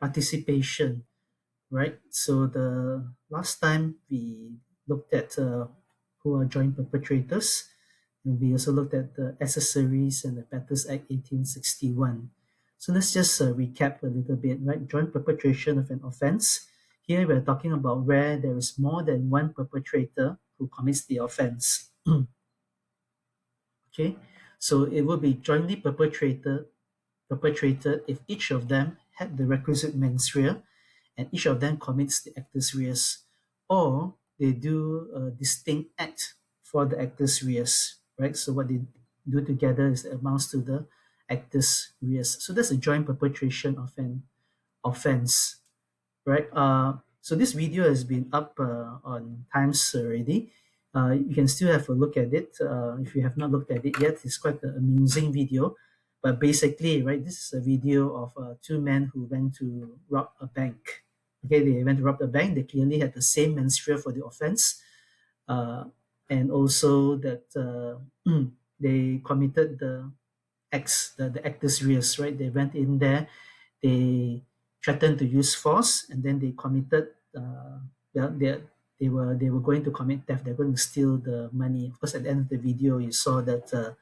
participation, right? So the last time we looked at who are joint perpetrators, and we also looked at the Accessories and Abettors Act 1861. So let's just recap a little bit, right? Joint perpetration of an offense. Here we're talking about where there is more than one perpetrator who commits the offense. Okay, so it will be jointly perpetrated if each of them had the requisite mens rea and each of them commits the actus reus, or they do a distinct act for the actus reus, right? So what they do together is amounts to the actus reus. So that's a joint perpetration of an offense, right? So this video has been up on Times already. You can still have a look at it if you have not looked at it yet. It's quite an amusing video. But basically, right, this is a video of two men who went to rob a bank. Okay, they went to rob the bank. They clearly had the same mens rea for the offense, and also that they committed the the actus reus, right? They went in there, they threatened to use force, and then they committed. They were going to commit theft. They're going to steal the money. Of course, at the end of the video, you saw that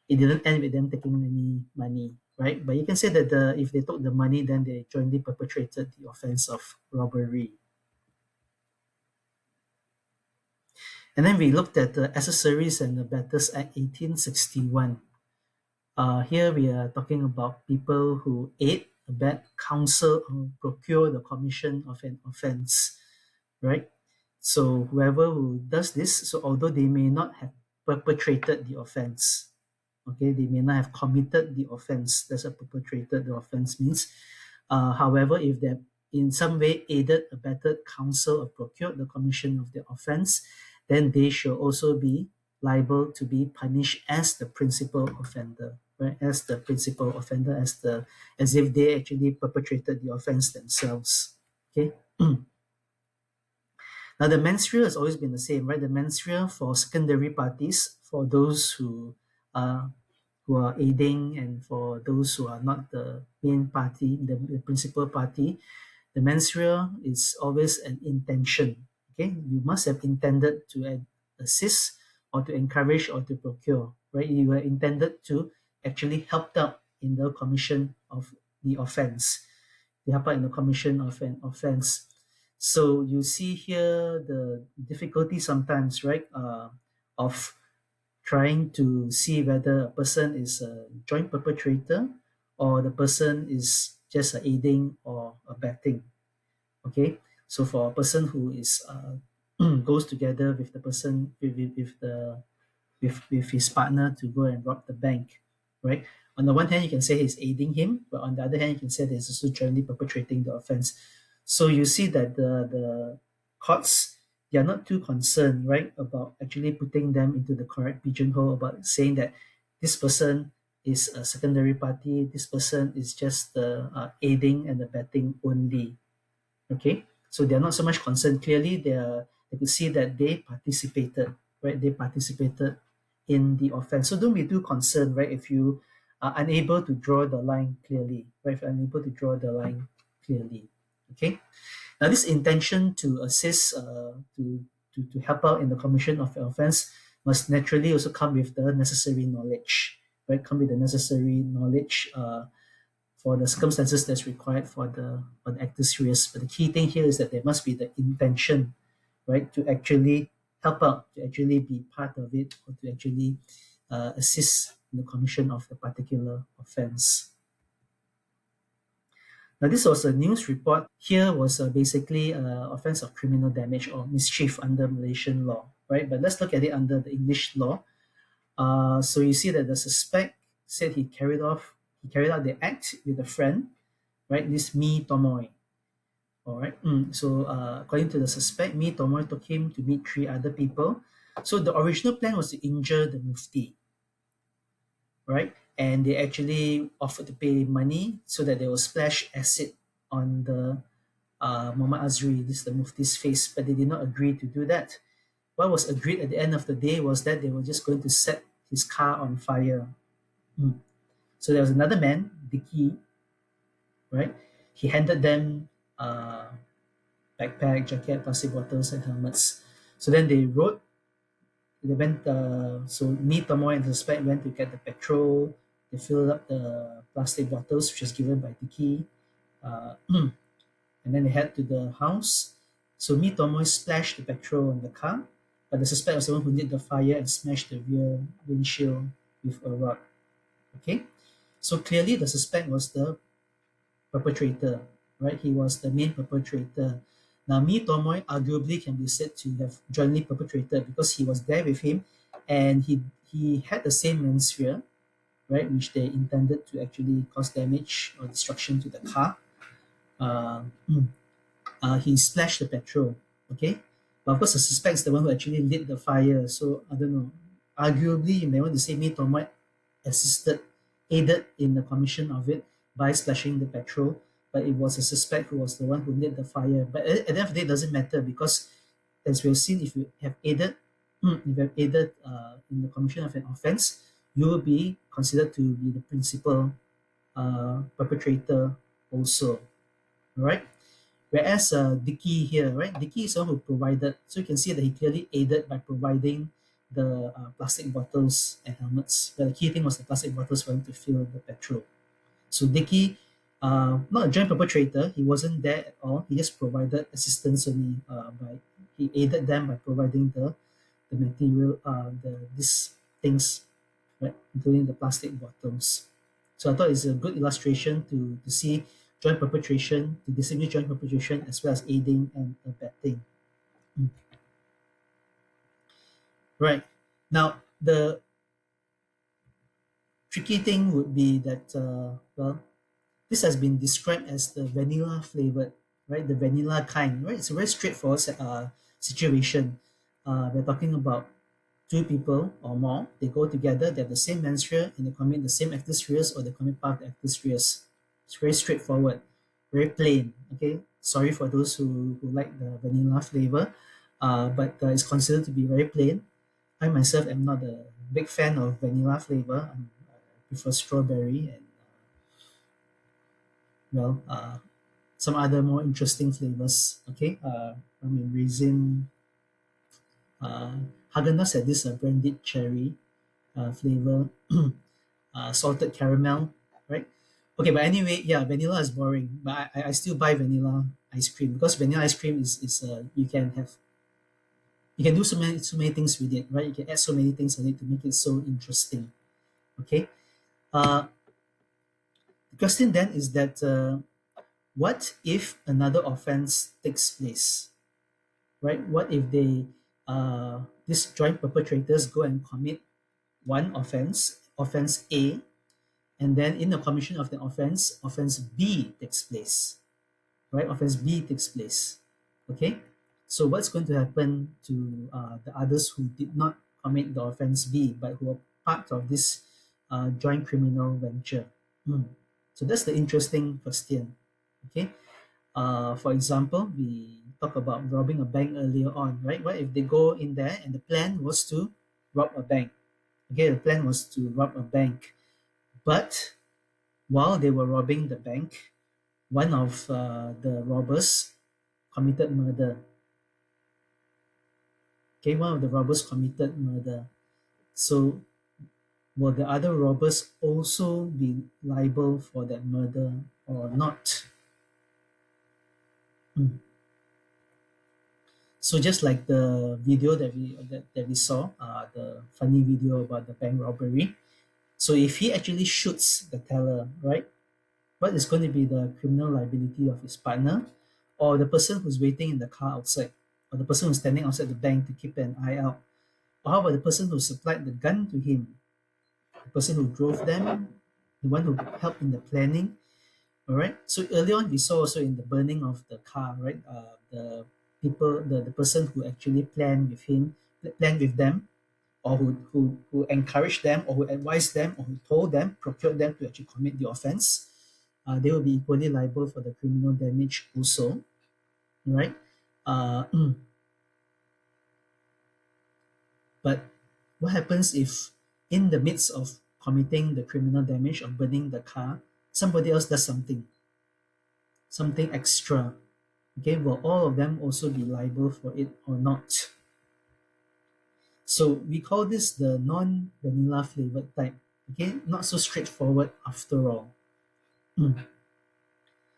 it didn't end with them taking any money, right? But you can say that if they took the money, then they jointly perpetrated the offense of robbery. And then we looked at the Accessories and Abettors Act 1861. Here we are talking about people who aid, abet, counsel, or procure the commission of an offense, right? So whoever who does this, so although they may not have perpetrated the offense, okay, they may not have committed the offense. That's what perpetrated the offense means. However, if they in some way aided, abetted, counsel, or procured the commission of the offense, then they shall also be liable to be punished as the principal offender, right? As the principal offender, as if they actually perpetrated the offense themselves. Okay. Now the mens rea has always been the same, right? The mens rea for secondary parties, for those who are aiding, and for those who are not the main party, the principal party, the mens rea is always an intention. Okay, you must have intended to assist or to encourage or to procure, right? You were intended to actually help out in the commission of the offense. To help out in the commission of an offense. So you see here the difficulty sometimes, right? Of trying to see whether a person is a joint perpetrator or the person is just aiding or abetting. Okay, so for a person who is goes together with the person with his partner to go and rob the bank, right? On the one hand, you can say he's aiding him, but on the other hand, you can say that he's also jointly perpetrating the offense. So you see that the courts, they are not too concerned, right, about actually putting them into the correct pigeonhole, about saying that this person is a secondary party, this person is just aiding and abetting only. Okay, so they're not so much concerned. Clearly, they could see that they participated, right? They participated in the offense. So don't be too concerned, right? If you are unable to draw the line clearly, right? If you're unable to draw the line clearly, okay. Now, this intention to assist, to help out in the commission of the offense must naturally also come with the necessary knowledge, right? Come with the necessary knowledge for the circumstances that's required for the actus reus. But the key thing here is that there must be the intention, right, to actually help out, to actually be part of it, or to actually assist in the commission of the particular offense. Now, this was a news report. Here was basically offense of criminal damage or mischief under Malaysian law, right? But let's look at it under the English law. So you see that the suspect said he carried out the act with a friend, right? This Mi Tomoy. All right. So according to the suspect, Mi Tomoy took him to meet three other people. So the original plan was to injure the Mufti, right? And they actually offered to pay money so that they will splash acid on the Muhammad Azri, this is the Mufti's face, but they did not agree to do that. What was agreed at the end of the day was that they were just going to set his car on fire. So there was another man, Dicky, right? he handed them backpack, jacket, plastic bottles, and helmets. So then they rode. They went. So me, Tomoy, and the suspect went to get the petrol. They filled up the plastic bottles, which was given by Dicky, and then they head to the house. So me, Tomoy splashed the petrol on the car, but the suspect was the one who lit the fire and smashed the rear windshield with a rod. Okay, so clearly the suspect was the perpetrator, right? He was the main perpetrator. Now, me, Tomoy, arguably can be said to have jointly perpetrated because he was there with him and he had the same menswear, right, which they intended to actually cause damage or destruction to the car. Uh, he splashed the petrol, okay? But of course, the suspect is the one who actually lit the fire. So, I don't know. Arguably, you may want to say me, Tomoy, assisted, aided in the commission of it by splashing the petrol, but it was a suspect who was the one who lit the fire. But at the end of the day, it doesn't matter because, as we have seen, if you have aided, if you have aided in the commission of an offense, you will be considered to be the principal perpetrator also, right? Whereas Dicky here, right? Dicky is the one who provided, so you can see that he clearly aided by providing the plastic bottles and helmets. But the key thing was the plastic bottles for him to fill the petrol. So Dicky, not a joint perpetrator, he wasn't there at all. He just provided assistance only. He aided them by providing the material, these things, right, including the plastic bottles. So I thought it's a good illustration to see joint perpetration, to distinguish joint perpetration as well as aiding and abetting. Mm. Right. Now, the tricky thing would be that, well, this has been described as the vanilla flavored, right? The vanilla kind, right? It's a very straightforward situation. We're talking about two people or more. They go together, they have the same menswear, and they commit the same actus reus or they commit part of the actus reus. It's very straightforward, very plain. Okay, sorry for those who like the vanilla flavor, but it's considered to be very plain. I myself am not a big fan of vanilla flavor. I prefer strawberry and well, some other more interesting flavors. Okay, I mean raisin. Haagen-Dazs had this brandied cherry flavor, salted caramel, right? Okay, but anyway, yeah, vanilla is boring, but I still buy vanilla ice cream because vanilla ice cream is you can do so many things with it, right? You can add so many things on it to make it so interesting. Okay, uh, the question then is that what if another offense takes place, right? What if these joint perpetrators go and commit one offense, offense A, and then in the commission of the offense, offense B takes place, right? Offense B takes place, okay? So what's going to happen to the others who did not commit the offense B, but who are part of this joint criminal venture? So that's the interesting question, okay? For example, we talked about robbing a bank earlier on, right? What if they go in there and the plan was to rob a bank? Okay, the plan was to rob a bank. But while they were robbing the bank, one of the robbers committed murder. Okay, one of the robbers committed murder. So will the other robbers also be liable for that murder or not? So just like the video that we saw, the funny video about the bank robbery. So if he actually shoots the teller, right, what is going to be the criminal liability of his partner or the person who's waiting in the car outside or the person who's standing outside the bank to keep an eye out? Or how about the person who supplied the gun to him, the person who drove them, the one who helped in the planning? All right. So early on, we saw also in the burning of the car, right? The person who actually planned with them, or who encouraged them, or who advised them, or who told them, procured them to actually commit the offense, they will be equally liable for the criminal damage also, right? Uh, but what happens if, in the midst of committing the criminal damage or burning the car, somebody else does something? something extra, okay, will all of them also be liable for it or not? So we call this the non-vanilla flavored type. Okay, not so straightforward after all.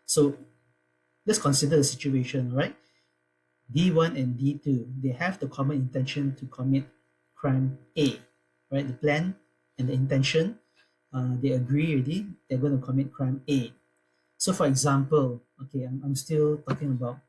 So let's consider the situation, right? D1 and D2, they have the common intention to commit crime A, right? The plan and the intention, they agree already, they're going to commit crime A. So for example, okay, I'm still talking about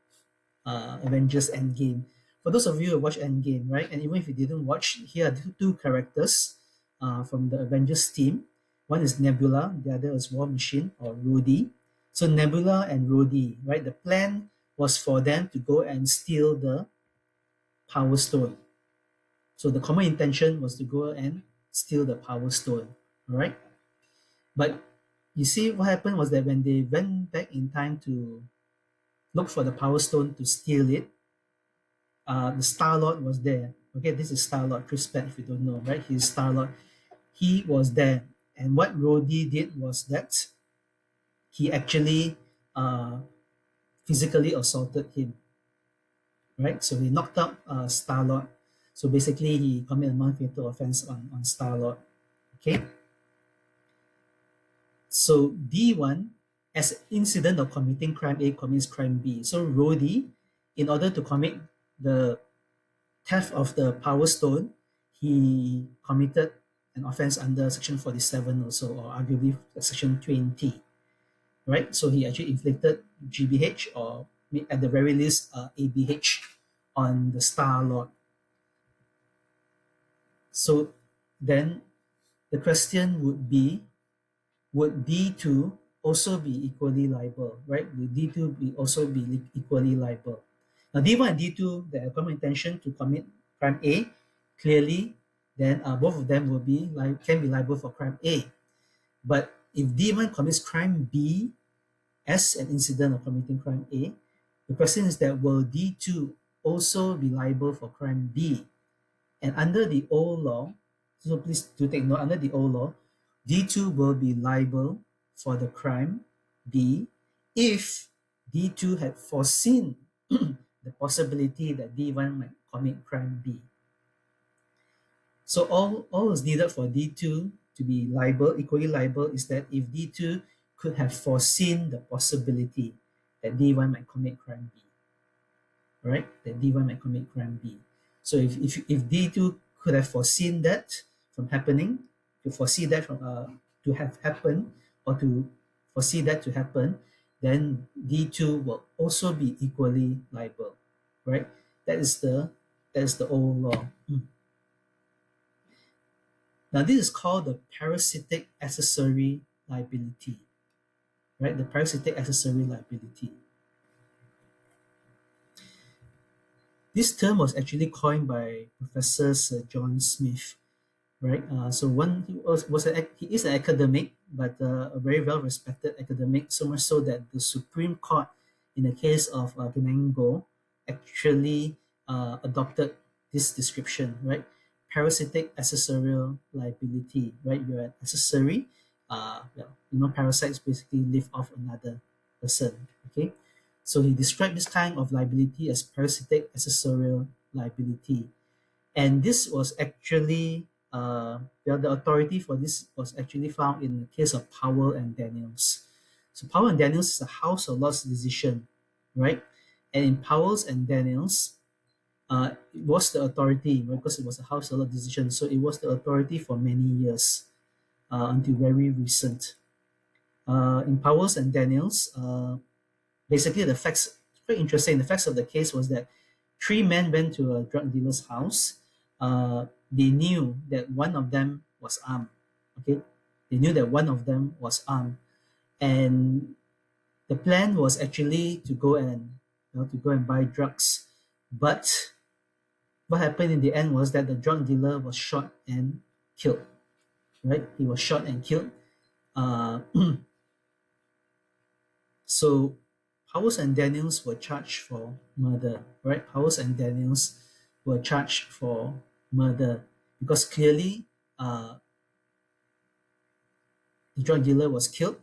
Avengers Endgame. For those of you who watch Endgame, right, and even if you didn't watch, here are two characters from the Avengers team. One is Nebula, the other is War Machine or Rhodey. So Nebula and Rhodey, right, the plan was for them to go and steal the Power Stone. So the common intention was to go and steal the Power Stone, right? But you see, what happened was that when they went back in time to look for the Power Stone to steal it, the Star-Lord was there. Okay, this is Star-Lord, Chris Pratt, if you don't know, right? He's Star-Lord. He was there. And what Rhodey did was that he actually physically assaulted him, right? So he knocked out Star-Lord. So basically, he committed a non-fatal offense on Star-Lord. Okay? So D1, as incident of committing crime A, commits crime B. So Rhodey, in order to commit the theft of the Power Stone, he committed an offense under Section 47 also, or arguably Section 20, right? So he actually inflicted GBH, or at the very least ABH, on the Star-Lord. So then the question would be, would D2 also be equally liable, right? Would D2 also be equally liable? Now, D1 and D2, they have common intention to commit crime A, clearly, then both of them can be liable for crime A. But if D1 commits crime B as an incident of committing crime A, the question is that will D2 also be liable for crime B? And under the old law, so please do take note, under the old law, D2 will be liable for the crime B if D2 had foreseen the possibility that D1 might commit crime B. So all is needed for D2 to be liable, equally liable, is that if D2 could have foreseen the possibility that D1 might commit crime B, right? That D1 might commit crime B. So if D2 could have foreseen that from happening, to foresee that to have happened, or to foresee that to happen, then D2 will also be equally liable, right? That is the old law. Now this is called the parasitic accessory liability, right? The parasitic accessory liability. This term was actually coined by Professor Sir John Smith, right? So he is an academic, but a very well respected academic, so much so that the Supreme Court, in the case of Genango, actually adopted this description, right? Parasitic accessorial liability, right? You're an accessory. Parasites basically live off another person. Okay, so he described this kind of liability as parasitic accessorial liability, and this was actually the authority for this was actually found in the case of Powell and Daniels. So Powell and Daniels is a House of Lords decision, right? And in Powell's and Daniels, it was the authority, right? Because it was a House of Lords decision, so it was the authority for many years until very recent. In Powell's and Daniels, basically the facts, quite interesting. The facts of the case was that three men went to a drug dealer's house. They knew that one of them was armed. Okay, they knew that one of them was armed, and the plan was actually to go and buy drugs. But what happened in the end was that the drug dealer was shot and killed. Right, he was shot and killed. So Powers and Daniels were charged for murder, right? Powers and Daniels were charged for murder because clearly the drug dealer was killed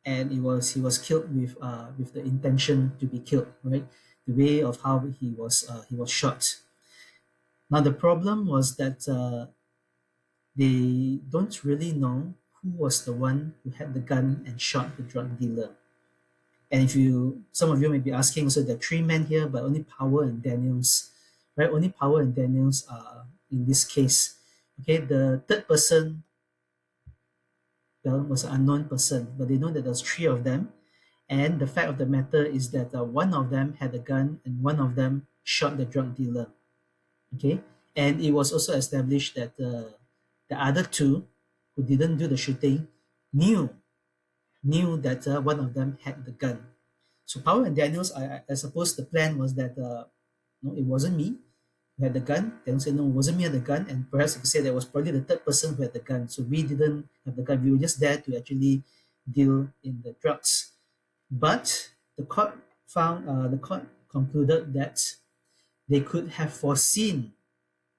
and he was killed with the intention to be killed, right? The way of how he was shot. Now the problem was that they don't really know who was the one who had the gun and shot the drug dealer. And if you, some of you may be asking, so there are three men here, but only Powell and Daniels, right? Only Powell and Daniels are in this case. Okay, the third person, well, was an unknown person, but they know that there's three of them. And the fact of the matter is that one of them had a gun and one of them shot the drug dealer. Okay, and it was also established that the other two who didn't do the shooting knew that one of them had the gun. So Powell and Daniels, I suppose the plan was that no, it wasn't me who had the gun. Daniels said no, it wasn't me who had the gun, and perhaps you could say that was probably the third person who had the gun. So we didn't have the gun. We were just there to actually deal in the drugs. But the court concluded that they could have foreseen,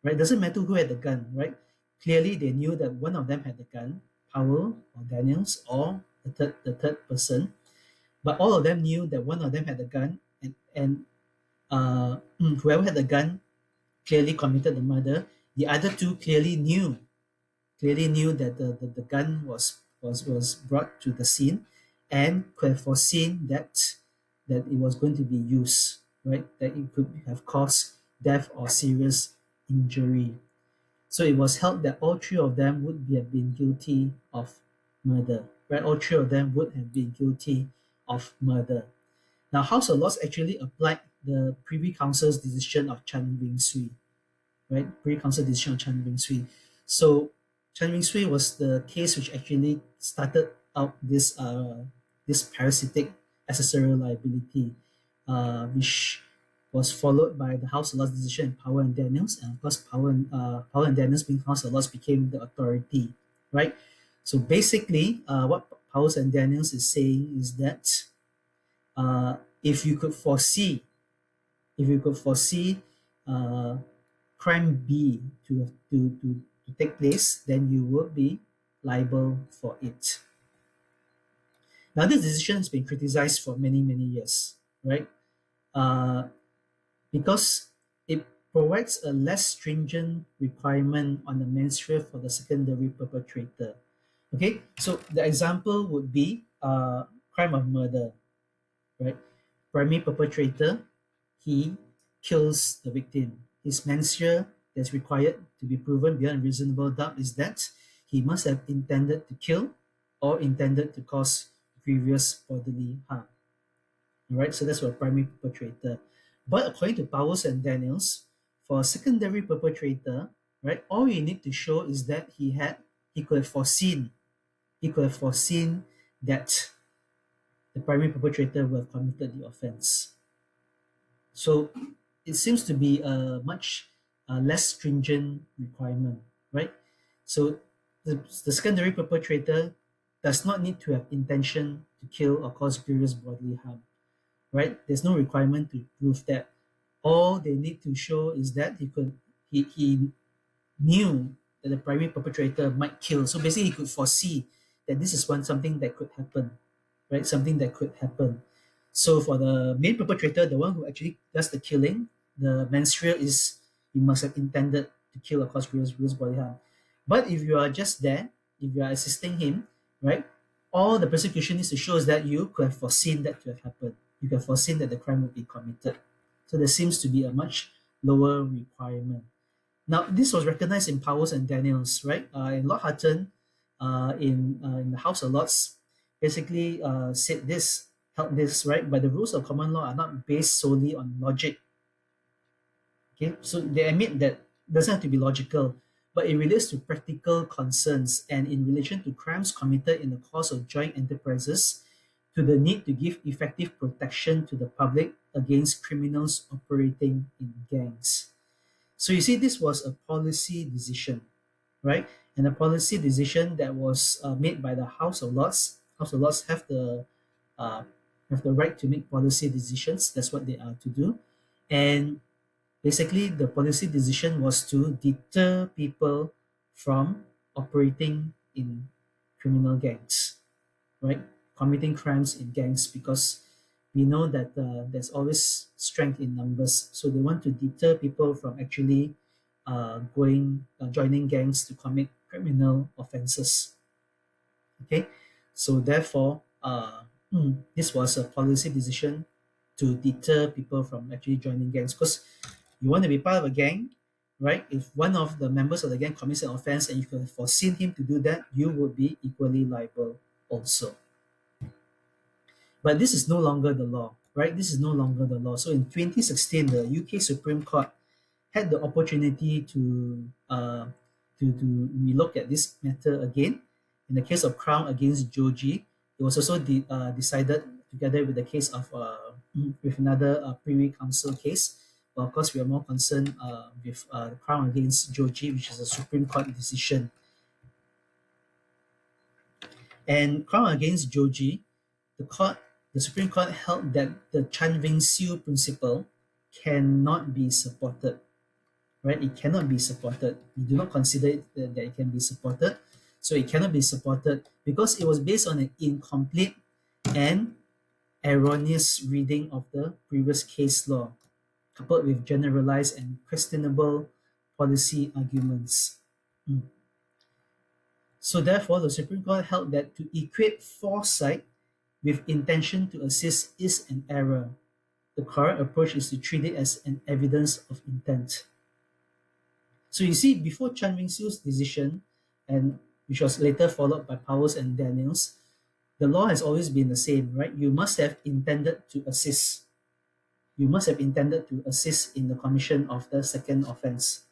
right? Doesn't matter who had the gun, right? Clearly, they knew that one of them had the gun, Powell or Daniels or the third person, but all of them knew that one of them had the gun, and whoever had the gun clearly committed the murder. The other two clearly knew that the gun was brought to the scene, and could have foreseen that it was going to be used, right? That it could have caused death or serious injury. So it was held that all three of them would have been guilty of murder, right? All three of them would have been guilty of murder. Now, House of Lords actually applied the Privy Council's decision of Chan Wing Sui, right? Privy Council decision of Chan Wing Sui. So Chan Wing Sui was the case which actually started out this parasitic accessorial liability, which was followed by the House of Lords decision in Powell and Daniels, and of course Powell and Daniels being House of Lords became the authority, right? So basically, what Powell and Daniels is saying is that if you could foresee, uh, crime B to take place, then you will be liable for it. Now, this decision has been criticized for many years, right? Because it provides a less stringent requirement on the mens rea for the secondary perpetrator. Okay, so the example would be crime of murder, right? Primary perpetrator, he kills the victim. His mens rea that's required to be proven beyond reasonable doubt is that he must have intended to kill or intended to cause grievous bodily harm. All right, so that's for a primary perpetrator. But according to Powers and Daniels, for a secondary perpetrator, right, all you need to show is that he could have foreseen that the primary perpetrator would have committed the offense. So it seems to be a much less stringent requirement, right? So the secondary perpetrator does not need to have intention to kill or cause grievous bodily harm, right? There's no requirement to prove that. All they need to show is that he knew that the primary perpetrator might kill. So basically, he could foresee that this is something that could happen, right? Something that could happen. So for the main perpetrator, the one who actually does the killing, the mens rea is you must have intended to kill or cause grievous bodily harm. But if you are just there, if you are assisting him, right, all the prosecution needs to show is that you could have foreseen that to have happened. You could have foreseen that the crime would be committed. So there seems to be a much lower requirement. Now, this was recognized in Powers and Daniels, right? In Lord Hutton, in the House of Lords, basically said this, held this, right? But the rules of common law are not based solely on logic. Okay, so they admit that it doesn't have to be logical, but it relates to practical concerns and in relation to crimes committed in the course of joint enterprises, to the need to give effective protection to the public against criminals operating in gangs. So you see, this was a policy decision, right? And a policy decision that was made by the House of Lords. House of Lords uh, have the right to make policy decisions. That's what they are to do. And basically, the policy decision was to deter people from operating in criminal gangs, right? committing crimes in gangs, because we know that there's always strength in numbers. So they want to deter people from actually joining gangs to commit criminal offenses. Okay, so therefore, this was a policy decision to deter people from actually joining gangs, because you want to be part of a gang, right? If one of the members of the gang commits an offense and you could have foreseen him to do that, you would be equally liable also. But this is no longer the law, right? This is no longer the law. So in 2016, the UK Supreme Court had the opportunity to relook at this matter again. In the case of Crown against Joji, it was also decided together with the case of with another Privy Council case. But of course, we are more concerned with Crown against Joji, which is a Supreme Court decision. And Crown against Joji, the Supreme Court held that the Chan Wing Siu principle cannot be supported. Right? It cannot be supported. We do not consider it that it can be supported. So it cannot be supported because it was based on an incomplete and erroneous reading of the previous case law, coupled with generalized and questionable policy arguments. So therefore, the Supreme Court held that to equate foresight with intention to assist is an error. The correct approach is to treat it as an evidence of intent. So you see, before Chan Wing Siu's decision, and which was later followed by Powers and Daniels, the law has always been the same, right? You must have intended to assist. You must have intended to assist in the commission of the second offense,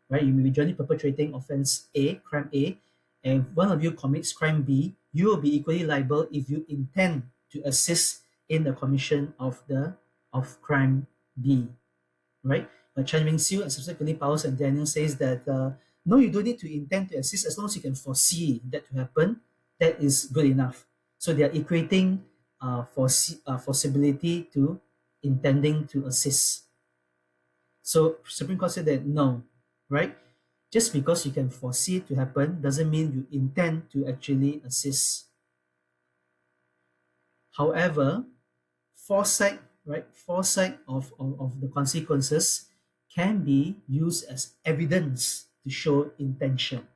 right? You may be jointly perpetrating offense A, crime A, and if one of you commits crime B, you will be equally liable if you intend to assist in the commission of crime B, right? But Chan Wing Siu and subsequently Powers and Daniel says that no, you don't need to intend to assist as long as you can foresee that to happen. That is good enough. So they are equating foreseeability to intending to assist. So Supreme Court said that no, right? Just because you can foresee it to happen doesn't mean you intend to actually assist. However, foresight, right? Foresight of the consequences can be used as evidence to show intention.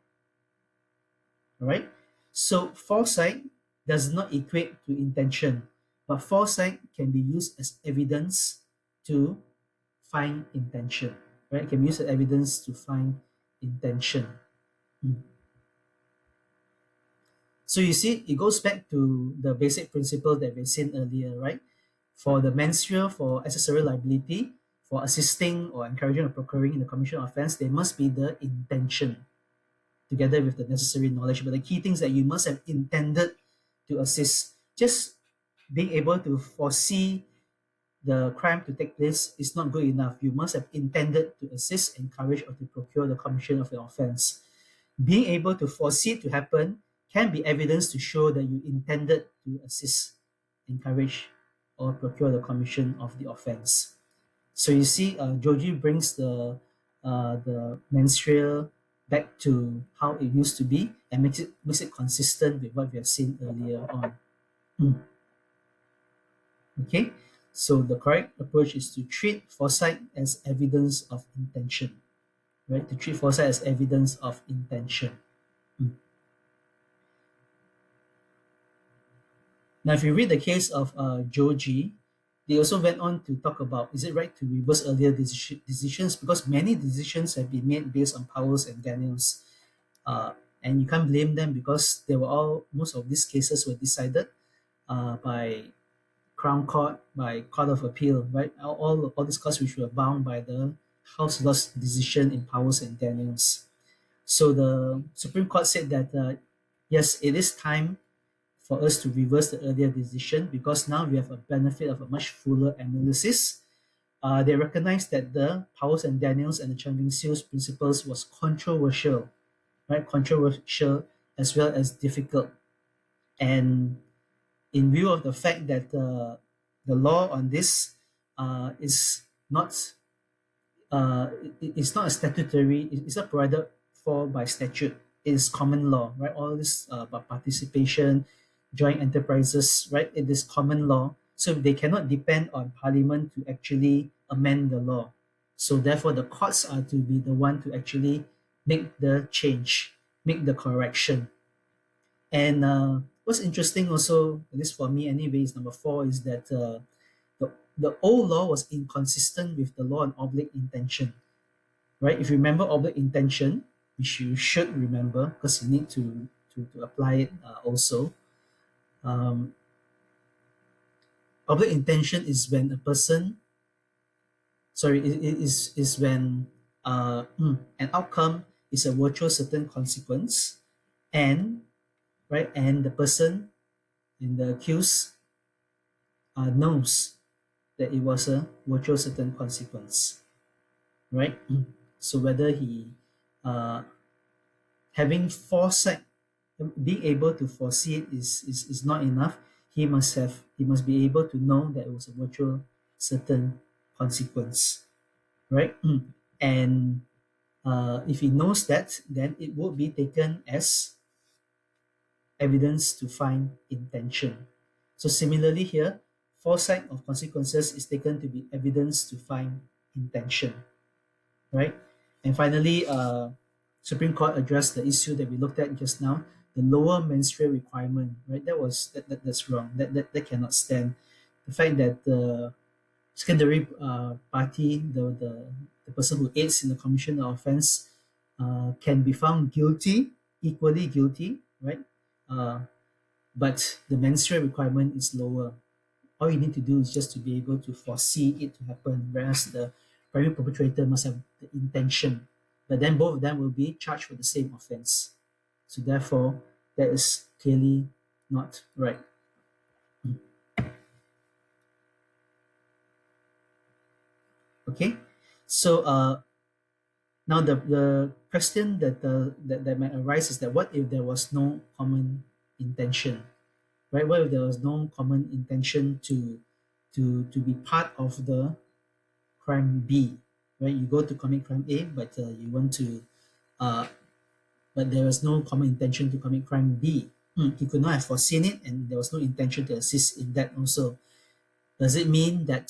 All right? So foresight does not equate to intention, but foresight can be used as evidence to find intention. Right? It can be used as evidence to find intention. So you see, it goes back to the basic principle that we've seen earlier, right? For the mens rea, for accessory liability, for assisting or encouraging or procuring in the commission of offense, there must be the intention together with the necessary knowledge. But the key things that you must have intended to assist. Just being able to foresee the crime to take place is not good enough. You must have intended to assist, encourage, or to procure the commission of the offense. Being able to foresee it to happen can be evidence to show that you intended to assist, encourage, or procure the commission of the offense. So you see, Joji brings the mens rea back to how it used to be and makes it consistent with what we have seen earlier on. Okay, so the correct approach is to treat foresight as evidence of intention, right? To treat foresight as evidence of intention. Now, if you read the case of Joji, they also went on to talk about, is it right to reverse earlier decisions? Because many decisions have been made based on Powers and Daniels. And you can't blame them because most of these cases were decided by Crown Court, by Court of Appeal, right? All these courts which were bound by the House Law's decision in Powers and Daniels. So the Supreme Court said that, yes, it is time for us to reverse the earlier decision because now we have a benefit of a much fuller analysis. They recognized that the Powers and Daniels and the Chan Wing Siu's principles was controversial, right? Controversial as well as difficult. And in view of the fact that the law on this is not it's not a statutory, it's not provided for by statute. It is common law, right? All this about participation, joint enterprises, right? It is common law, so they cannot depend on Parliament to actually amend the law. So therefore, the courts are to be the one to actually make the change, make the correction. And what's interesting also, at least for me anyway, is number four, is that the old law was inconsistent with the law on oblique intention, right? If you remember oblique intention, which you should remember because you need to apply it also. Um, Oblique intention is when a person, sorry, is when an outcome is a virtual certain consequence, and right, and the person and the accused knows that it was a virtual certain consequence, right? So whether he uh, having foresight, being able to foresee it is not enough. He must be able to know that it was a virtual certain consequence, right? And if he knows that, then it will be taken as evidence to find intention. So similarly here, foresight of consequences is taken to be evidence to find intention, right? And finally, Supreme Court addressed the issue that we looked at just now, the lower menstrual requirement, right? That's wrong. That cannot stand. The fact that the secondary party, the person who aids in the commission of offense, can be found guilty, equally guilty, right? Uh, but the menstrual requirement is lower. All you need to do is just to be able to foresee it to happen, whereas the primary perpetrator must have the intention. But then both of them will be charged for the same offense. So therefore, that is clearly not right. Okay, so now the question that might arise is that what if there was no common intention, right? What if there was no common intention to be part of the crime B, right? You go to commit crime A, but you want to, uh, but there was no common intention to commit crime B. He could not have foreseen it, and there was no intention to assist in that also. Does it mean that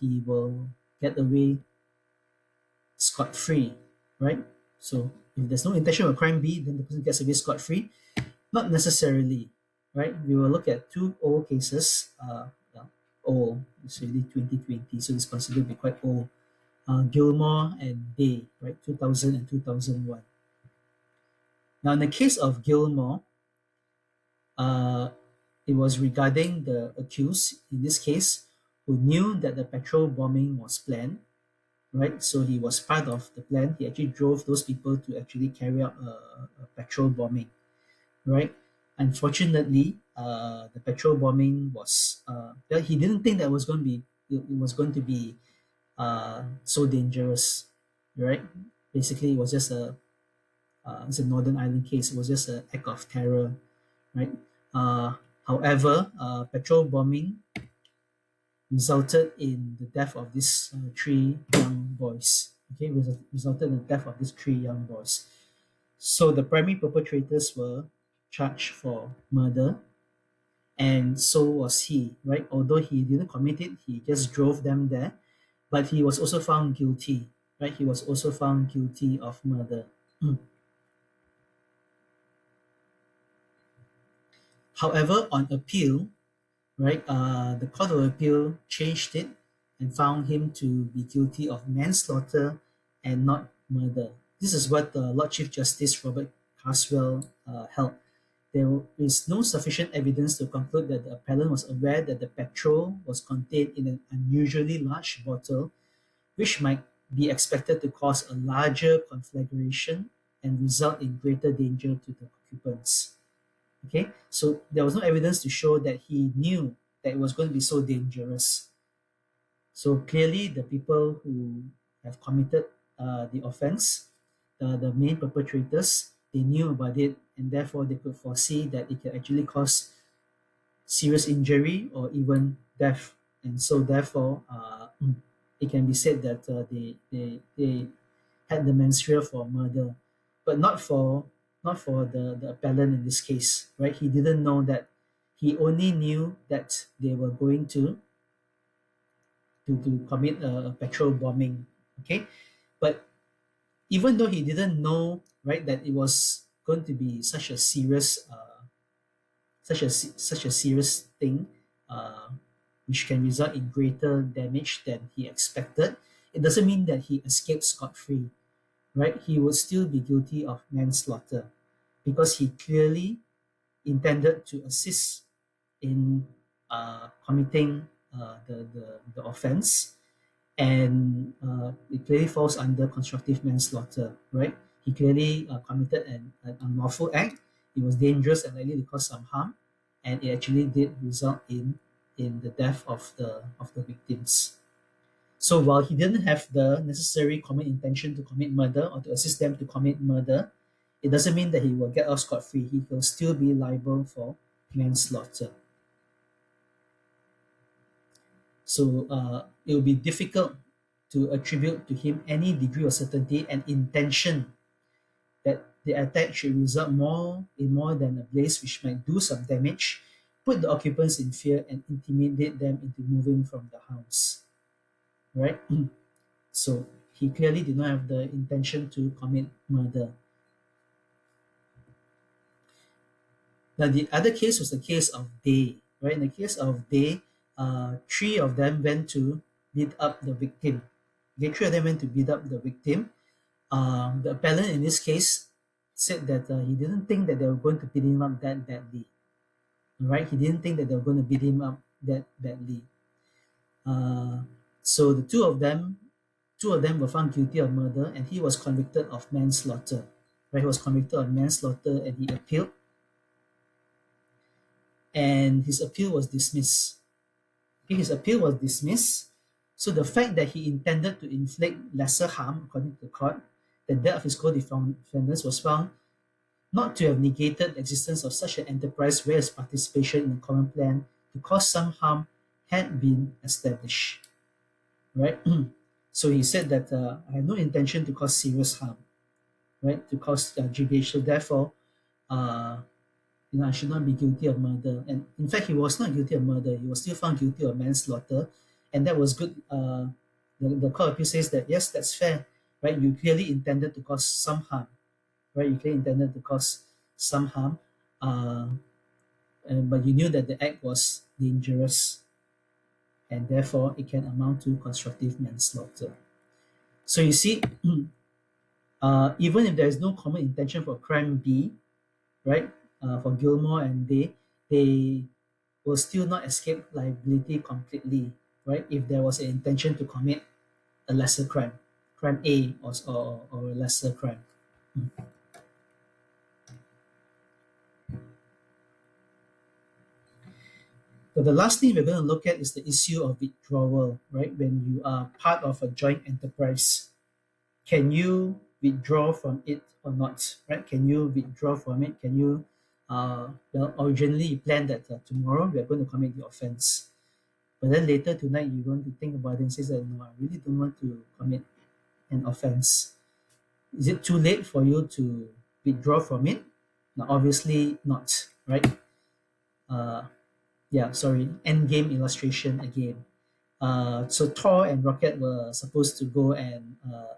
he will get away scot free, right? So if there's no intention of crime B, then the person gets away scot free. Not necessarily, right? We will look at two old cases. Old, it's really 2020, so it's considered to be quite old. Gilmore and Day, right? 2000 and 2001. Now, in the case of Gilmore, uh, it was regarding the accused, in this case, who knew that the petrol bombing was planned, right? So he was part of the plan. He actually drove those people to actually carry out a petrol bombing, right? Unfortunately, the petrol bombing was, well, he didn't think that it was going to be so dangerous, right? Basically, it was just it's a Northern Ireland case. It was just an act of terror, right? However, petrol bombing resulted in the death of these three young boys. Okay, resulted in the death of these three young boys. So the primary perpetrators were charged for murder, and so was he, right? Although he didn't commit it, he just drove them there, but he was also found guilty, right? He was also found guilty of murder. However, on appeal, right, the Court of Appeal changed it and found him to be guilty of manslaughter and not murder. This is what the Lord Chief Justice Robert Carswell held. There is no sufficient evidence to conclude that the appellant was aware that the petrol was contained in an unusually large bottle, which might be expected to cause a larger conflagration and result in greater danger to the occupants. Okay, so there was no evidence to show that he knew that it was going to be so dangerous. So clearly, the people who have committed the offense, the main perpetrators, they knew about it, and therefore they could foresee that it can actually cause serious injury or even death. And so, therefore, it can be said that they had the menstrual for murder, but not for the appellant in this case, right? He didn't know that He only knew that they were going to commit a petrol bombing. Okay, but even though he didn't know, right, that it was going to be such a serious such a serious thing, uh, which can result in greater damage than he expected, it doesn't mean that he escaped scot-free, right? He would still be guilty of manslaughter because he clearly intended to assist in committing the offense, and it clearly falls under constructive manslaughter, right? He clearly committed an unlawful act. It was dangerous and likely to cause some harm, and it actually did result in the death of the victims. So while he didn't have the necessary common intention to commit murder or to assist them to commit murder, it doesn't mean that he will get off scot free. He will still be liable for manslaughter. So it will be difficult to attribute to him any degree of certainty and intention that the attack should result more than a blaze which might do some damage, put the occupants in fear, and intimidate them into moving from the house. Right? So he clearly did not have the intention to commit murder. Now the other case was the case of Day. Right? In the case of Day, three of them went to beat up the victim. Okay, three of them went to beat up the victim. The appellant in this case said that he didn't think that they were going to beat him up that badly. Right? He didn't think that they were going to beat him up that badly. So the two of them were found guilty of murder, and he was convicted of manslaughter. Right? He was convicted of manslaughter, and he appealed, and his appeal was dismissed. Okay, his appeal was dismissed. So the fact that he intended to inflict lesser harm, according to the court, the death of his co-defendants was found not to have negated the existence of such an enterprise where his participation in a common plan to cause some harm had been established. Right? So he said that I had no intention to cause serious harm, right? To cause judicial. Therefore, I should not be guilty of murder. And in fact, he was not guilty of murder. He was still found guilty of manslaughter, and that was good. The court of appeal says that yes, that's fair, right? You clearly intended to cause some harm, right? You clearly intended to cause some harm, but you knew that the act was dangerous, and therefore it can amount to constructive manslaughter. So you see, even if there is no common intention for crime B, right? For Gilmore and they will still not escape liability completely, right? If there was an intention to commit a lesser crime, crime A or a lesser crime. But the last thing we're going to look at is the issue of withdrawal, right? When you are part of a joint enterprise, can you withdraw from it or not, right? Can you withdraw from it? Can you, originally you planned that tomorrow we are going to commit the offense. But then later tonight you're going to think about it and say that, no, I really don't want to commit an offense. Is it too late for you to withdraw from it? No, obviously not, right? End game illustration again. So Thor and Rocket were supposed to go and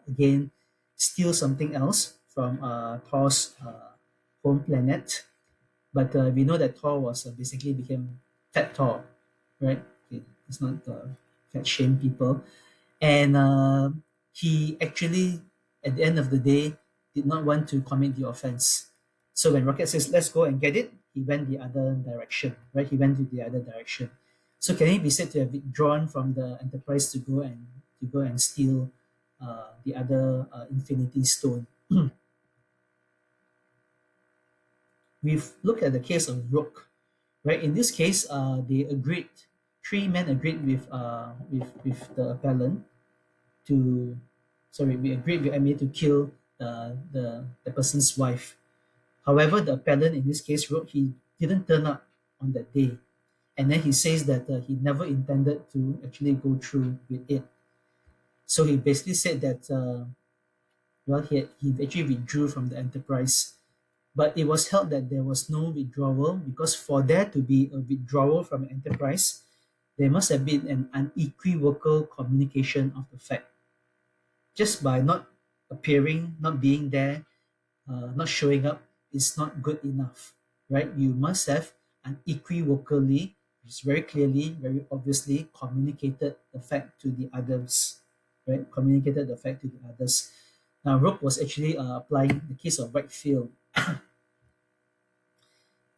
again steal something else from Thor's home planet, but we know that Thor was basically became Fat Thor, right? Okay, it's not fat shame people, and he actually at the end of the day did not want to commit the offense. So when Rocket says let's go and get it, he went the other direction, right? He went to the other direction. So can he be said to have withdrawn from the enterprise to go and steal the other Infinity Stone? We've looked at the case of Rook, right? In this case, they agreed. Three men agreed with the appellant to. Sorry, we agreed with MA to kill the person's wife. However, the appellant in this case Rook, he didn't turn up on that day. And then he says that he never intended to actually go through with it. So he basically said that, he actually withdrew from the enterprise But it was held that there was no withdrawal because for there to be a withdrawal from an enterprise, there must have been an unequivocal communication of the fact. Just by not appearing, not being there, not showing up is not good enough, right? You must have unequivocally, just very clearly, very obviously communicated the fact to the others, right? Communicated the fact to the others. Now, Roque was actually applying the case of Whitefield,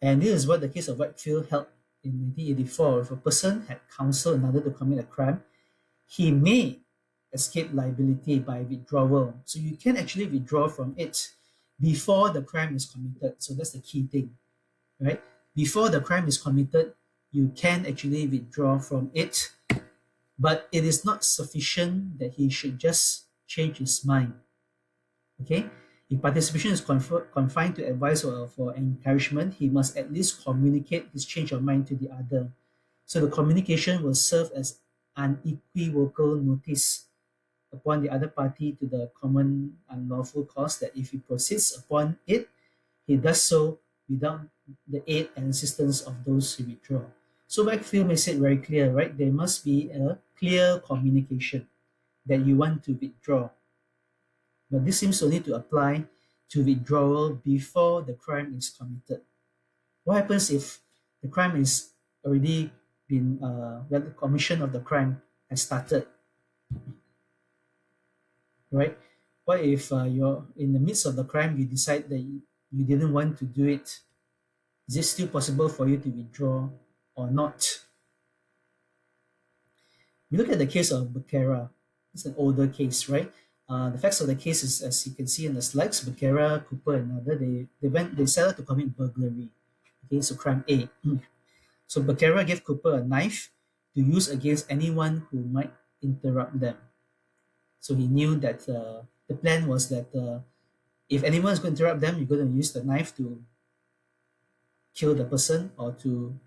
and this is what the case of Whitefield held in 1984. If a person had counseled another to commit a crime, he may escape liability by withdrawal. So you can actually withdraw from it before the crime is committed. So that's the key thing, right? Before the crime is committed, you can actually withdraw from it, but it is not sufficient that he should just change his mind. Okay? If participation is confined to advice or for encouragement, he must at least communicate his change of mind to the other. So the communication will serve as unequivocal notice upon the other party to the common unlawful cause that if he proceeds upon it, he does so without the aid and assistance of those who withdraw. So Wakefield makes it very clear, right? There must be a clear communication that you want to withdraw. But this seems only to apply to withdrawal before the crime is committed. What happens if the crime is already been, when the commission of the crime has started, right? What if you're in the midst of the crime, you decide that you didn't want to do it? Is it still possible for you to withdraw or not? We look at the case of Becerra. It's an older case, right? The facts of the case is, as you can see in the slides, Becerra, Cooper, and other, they set out to commit burglary. Okay, so crime A. So Becerra gave Cooper a knife to use against anyone who might interrupt them. So he knew that the plan was that if anyone is going to interrupt them, you're going to use the knife to kill the person or to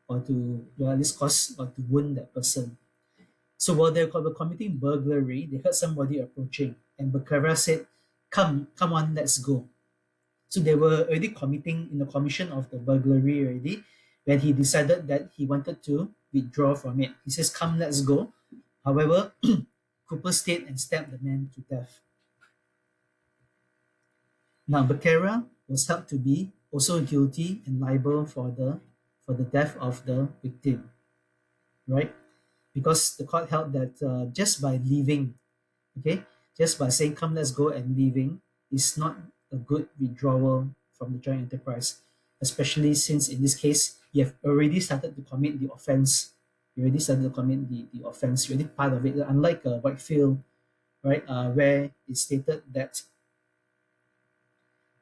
at least cause or to wound that person. So while they were committing burglary, they heard somebody approaching, and Becerra said, come on, let's go." So they were already committing in the commission of the burglary already when he decided that he wanted to withdraw from it. He says, "Come, let's go." However, Cooper stayed and stabbed the man to death. Now, Becerra was held to be also guilty and liable for the death of the victim, right? Because the court held that just by leaving, okay, just by saying "come, let's go" and leaving is not a good withdrawal from the joint enterprise, especially since in this case you have already started to commit the offense. You already started to commit the offense. You're already part of it. Unlike Whitefield, right, where it stated that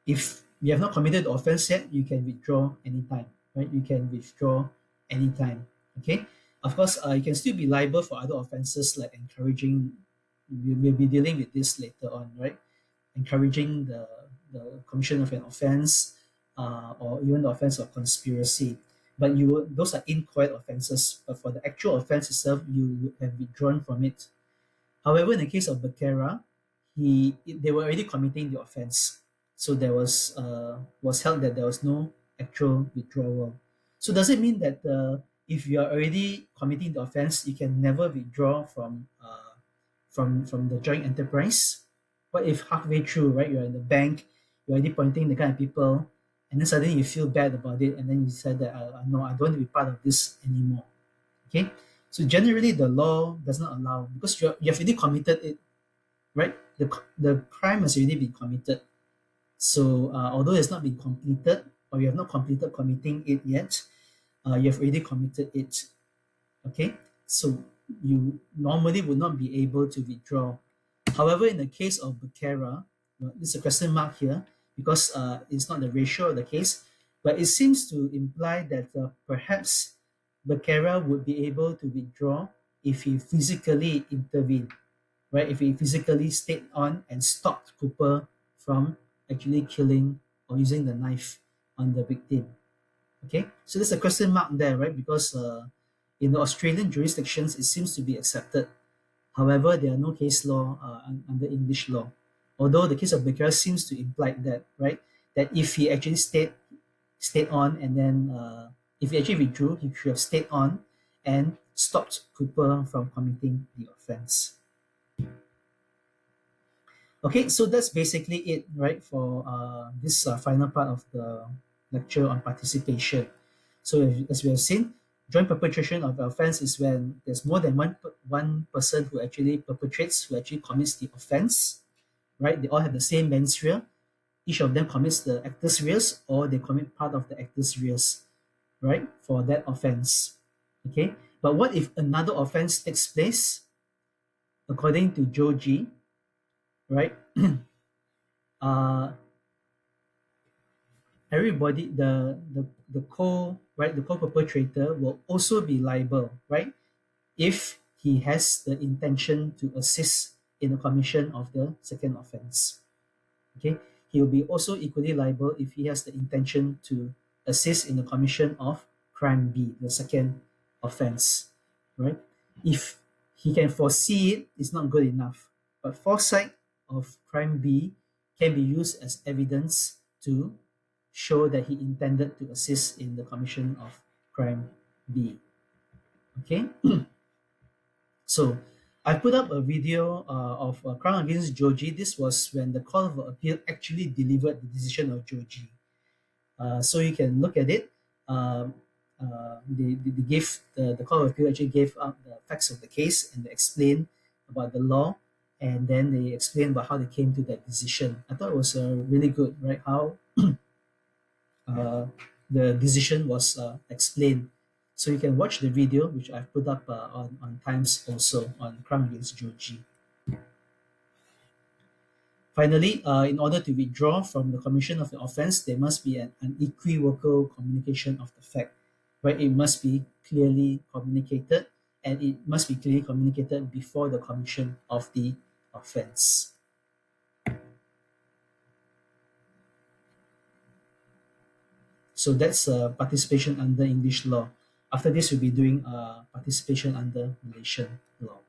if you have not committed the offense yet, you can withdraw anytime, right? You can withdraw anytime, okay? Of course, you can still be liable for other offenses like encouraging. We'll be dealing with this later on, right? Encouraging the commission of an offense, or even the offense of conspiracy. But those are inchoate offenses. But for the actual offense itself, you would have withdrawn from it. However, in the case of Becerra, they were already committing the offense. So there was held that there was no actual withdrawal. So does it mean that if you are already committing the offense, you can never withdraw from the joint enterprise? What if halfway through, right, you're in the bank, you're already pointing the kind of people, and then suddenly you feel bad about it, and then you said that no, I don't want to be part of this anymore. Okay, so generally the law does not allow, because you have already committed it, right? The crime has already been committed. So although it's not been completed, or you have not completed committing it yet, you have already committed it. Okay, so you normally would not be able to withdraw. However, in the case of Becerra, there's a question mark here because it's not the ratio of the case, but it seems to imply that perhaps Becerra would be able to withdraw if he physically intervened, right? If he physically stayed on and stopped Cooper from actually killing or using the knife on the victim. Okay, so there's a question mark there, right? Because in the Australian jurisdictions, it seems to be accepted. However, there are no case law under English law. Although the case of Becerra seems to imply that, right, that if he actually stayed on, and then if he actually withdrew, he should have stayed on and stopped Cooper from committing the offense. Okay, so that's basically it, right, for this final part of the lecture on participation. So as we have seen, joint perpetration of the offense is when there's more than one person who actually perpetrates, who actually commits the offense, right? They all have the same mens rea. Each of them commits the actus reus, or they commit part of the actus reus, right, for that offense. Okay, but what if another offense takes place? According to Joji, right? uh, everybody, the co-perpetrator will also be liable, right, if he has the intention to assist in the commission of the second offense. Okay, he will be also equally liable if he has the intention to assist in the commission of crime B, the second offense, right? If he can foresee it, it's not good enough. But foresight of crime B can be used as evidence to show that he intended to assist in the commission of crime B. Okay, so I put up a video of Crown against Joji. This was when the Court of Appeal actually delivered the decision of Joji. So you can look at it. They gave the Court of Appeal actually gave up the facts of the case, and they explained about the law, and then they explained about how they came to that decision. I thought it was really good, right? How the decision was explained. So you can watch the video, which I've put up on Times also, on Crime Against Joji. Finally, in order to withdraw from the commission of the offense, there must be an unequivocal communication of the fact, right? It must be clearly communicated, and it must be clearly communicated before the commission of the offense. So that's participation under English law. After this, we'll be doing participation under Malaysian law.